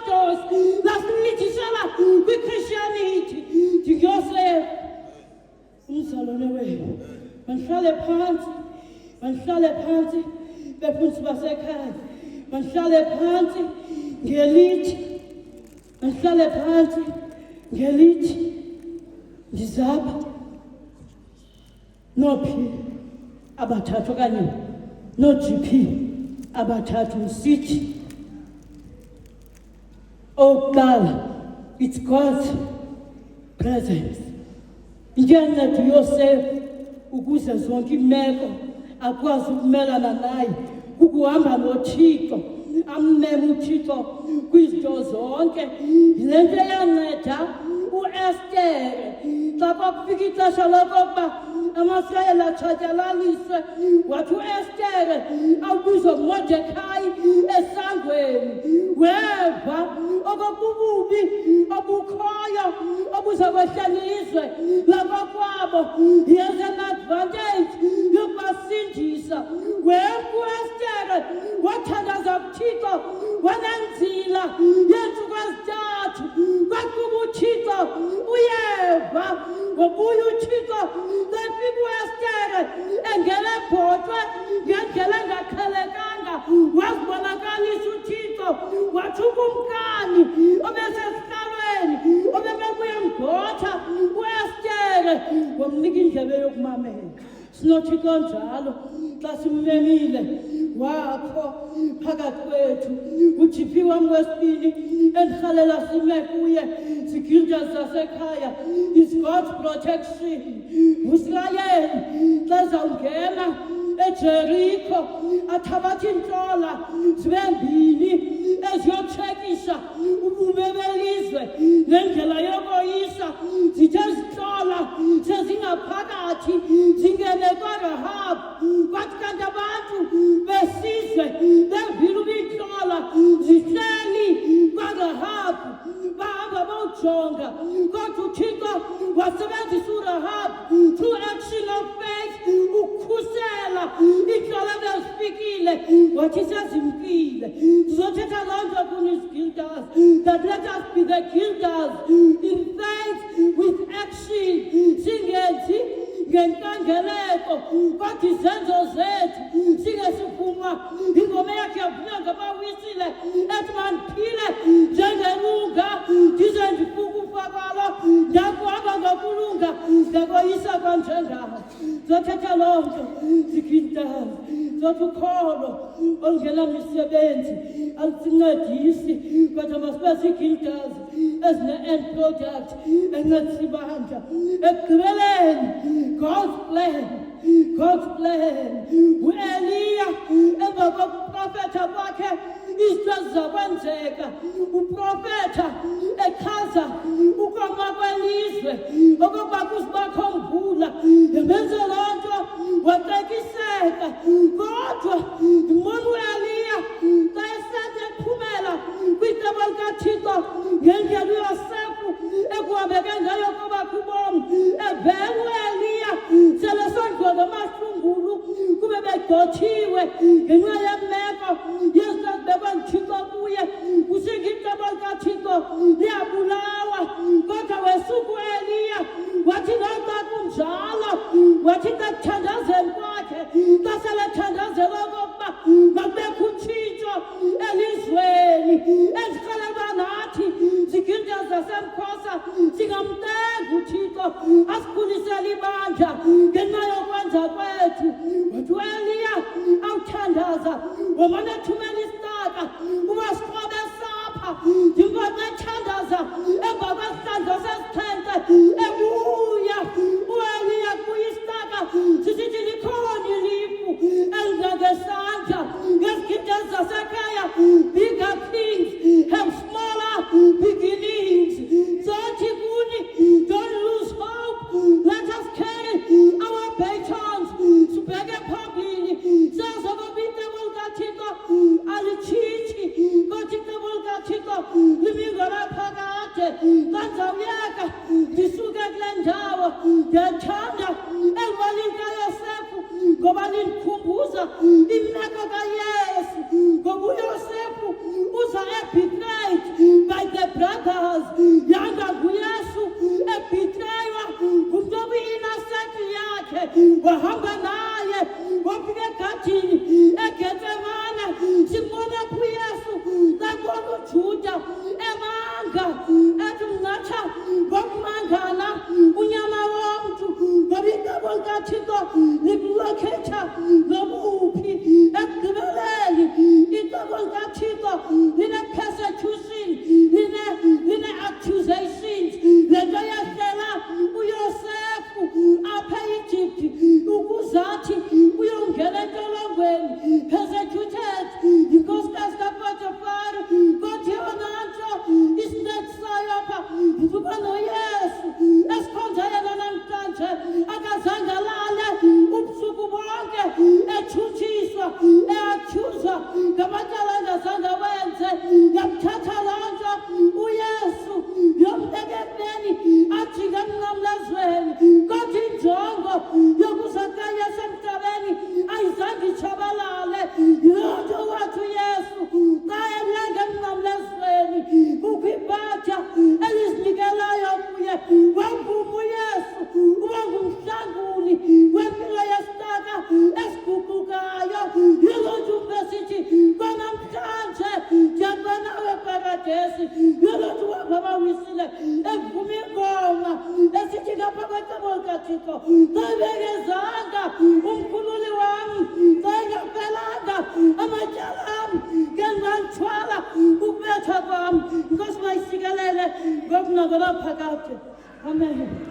doors lasilithisela kwi-Christianity ndiyosef umzalwane wenu mandihlale phansi befundisi basekhaya mandihlale phansi ngelithi ndizapha nophi abathathu okanye no-GP abathathu sithi okokuqala it's God's presence. Ingenceda uYosefu ukuze zonke imeko akwazi ukumelana naye ukuhamba noThixo ammeme uThixo kwizinto zonke. Yile nto eyanceda uEstere xa kwakufika ixesha lokokuba amasirayeli atshatyalaliswe wathi uEstere awubize uMordekhayi esangweni weva okokububi obukhoyo obuza kwehlela izwe lakokwabo. Here's an advantage yokubasindisa. Weva uEstere wathandaza kuThixo wanenzila yeentsuku ezintathu kwaquba uThixo uyeva ngokuya uThixo lefika uEstere engena ebhotwe ngendlela engaqhelekanga wazibonakalisa uThixo wathi ukumkani obesesihlalweni obebebuye mgotha uEstere wamnika indlebe yokumamela. Sinothi kanjalo xa simmemile wakho phakathi kwethu uGP wami wesibili endihalela sime kuye sigilja zasekhaya is God's protection. uIsrayeli xa zawungena eJerikho athabatha intlola zibe mbini eziyotshekisha ubume belizwe nendlela yokoyisa zithe zihlola sezingaphakathi zingene kwaRahab kwathi kanti abantu besizwe bevile ubiyihlola zihleli kwaRahab bahamba bawujonga kodwa uThixo wasebenzisa uRahab through action of faith ukukhusela intlola bezifikile wathi sezimkile. Ndizothetha loo nto kuni-guilders that let us be the guilders in faith with action. Singenzi ngenkangeleko kodwa izenzo zethu singesivuma ingoma yakhe yavunywa ngabawisile ethi mandiphile njengelunga ndize ndifuke ufakalo ndakuhamba ngokulunga ndakoyisa kwanjengawo. Ndizothetha loo nto ziguilders zothi ukholo olungenamisebenzi alusincedisi kodwa masibe zii-guilders ezine-end product encedisa ibandla. Ekugqibeleni God's plan. uEliya emva kokuprofetha kwakhe izinto ezizakwenzeka uprofetha echaza ukoma kwelizwe okokuba kuzibakho mvula yemenze loo nto watekiseka kodwa ndimona uEliya xa esanda ephumela kwicebo likaThixo ngendlela uYosefu ekuhambeke ngayo kwabakho ubomi evela uEliya selesondlwa ngamahlungulu kube begothiwe ngenxa yemeko yezinto ezibekwe nguThixo kuye kusinga icebo likaThixo liyabulawa kodwa wesuka uEliya wathi noxa kunjalo wathi xa kuthandazeni kwakhe xa selethandazela okokuba makubekho utshintsho elizweni ezirhalelwa nathi zigilja zasemkhosa singamtenga uThixo asikhulisele ibandla ngenxa yokwenza kwethu. Wathi uEliya awuthandaza wamane ethumela isitaka uba siqobe sapha ndimboxe ethandaza emva kwesihlandlo sesixhenxe ebuya uEliya kuya isitaka sisithi likhona ilifu elingangesandla ngezigilja zasekhaya. Bigger things have smaller beginnings. Zothi kuni don't lose hope. Let us carry our batons sibheke phambili sazi okokuba icebo likaThixo alitshintshi kodwa icebo likaThixo limingela phakade. Xa ndizawuyeka ndisuke kule ndawo ndiyathanda elibali likaYosefu ngoba lindikhumbuza imeko kaYesu ngoba uYosefu uza ebetrayed ngamatyala engasanda wenze, yamthatha loo nto uYesu yombeka ekubeni ajike emnqamlezweni. Kodwa injongo yokuzakanya esemhlabeni ayizange itshabalale. Yiloo nto wathi uYesu xa elenga emnqamlezweni kukho ibatya elizinikelayo kuye. Wavuma uYesu uba ngumhlanguli wempilo yesitaka esiguqukayo. Yiloo nto umesithi kwanamhlanje ndiyakuba nawe phakadesi. Yiloo nto wabawisile evuma ingoma esithi ngapha kwecebo likaThixo xa bengezanga umkhululi wam, xa engaphelanga amatyala am, ngendangithwala ukubetha kwam. Inkosi mayisikelele ngokunqakela phakade. Amen.